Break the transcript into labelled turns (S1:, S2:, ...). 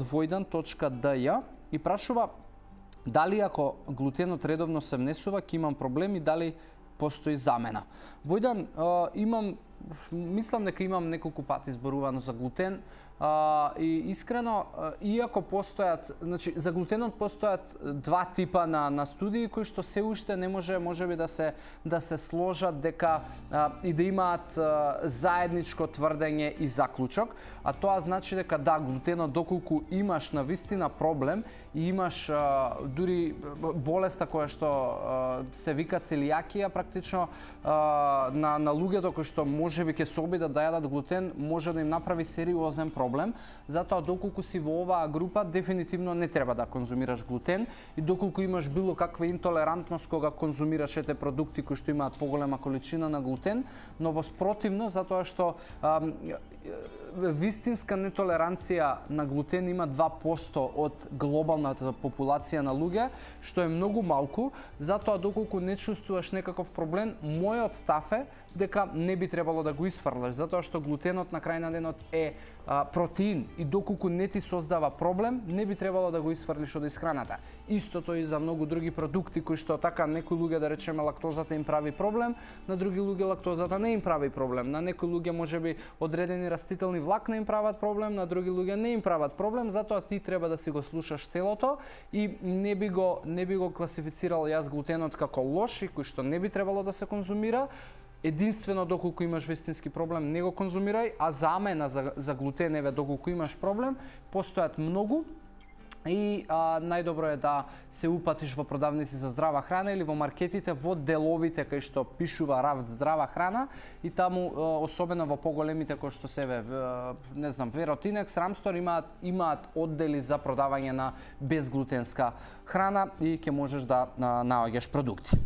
S1: Voidan.dj и прашува дали ако глутенот редовно се внесува, ќе имам проблеми, дали постои замена. Војдан, мислам дека имам неколку пати зборувано за глутен, и искрено, иако постојат, значи за глутенот постојат два типа на студии кои што се уште не можеби да се сложат дека и да имаат заедничко тврдење и заклучок, а тоа значи дека да, глутенот доколку имаш навистина проблем и имаш дури болеста која што се вика целијакија, практично на луѓето кои што можеби ќе се обидат да јадат глутен, може да им направи сериозен проблем. Затоа доколку си во оваа група, дефинитивно не треба да конзумираш глутен, и доколку имаш било каква интолерантност кога конзумираш ете продукти кои што имаат поголема количина на глутен, но во спротивно, затоа што вистинска нетолеранција на глутен има 2% од глобалната популација на луѓе, што е многу малку. Затоа доколку не чувствуваш некаков проблем, мојот став е дека не би требало да го исфрлаш, затоа што глутенот на крај на денот е протеин и доколку не ти создава проблем, не би требало да го исфрлиш од исхраната. Истото и за многу други продукти кои што така некои луѓе, да речеме, лактозата им прави проблем, на други луѓе лактозата не им прави проблем. На некои луѓе можеби одредени растителни влакна им прават проблем, на други луѓе не им прават проблем, затоа ти треба да си го слушаш телото и не би го класифицирал јас глутенот како лош и кој што не би требало да се конзумира. Единствено доколку имаш вистински проблем, не го конзумирај, а замена за глутен, еве, доколку имаш проблем, постојат многу. И најдобро е да се упатиш во продавници за здрава храна или во маркетите, во деловите кај што пишува рафт здрава храна, и таму особено во поголемите кои што се не знам, Веротинекс, Рамстор имаат оддели за продавање на безглутенска храна и ќе можеш да наоѓаш продукти.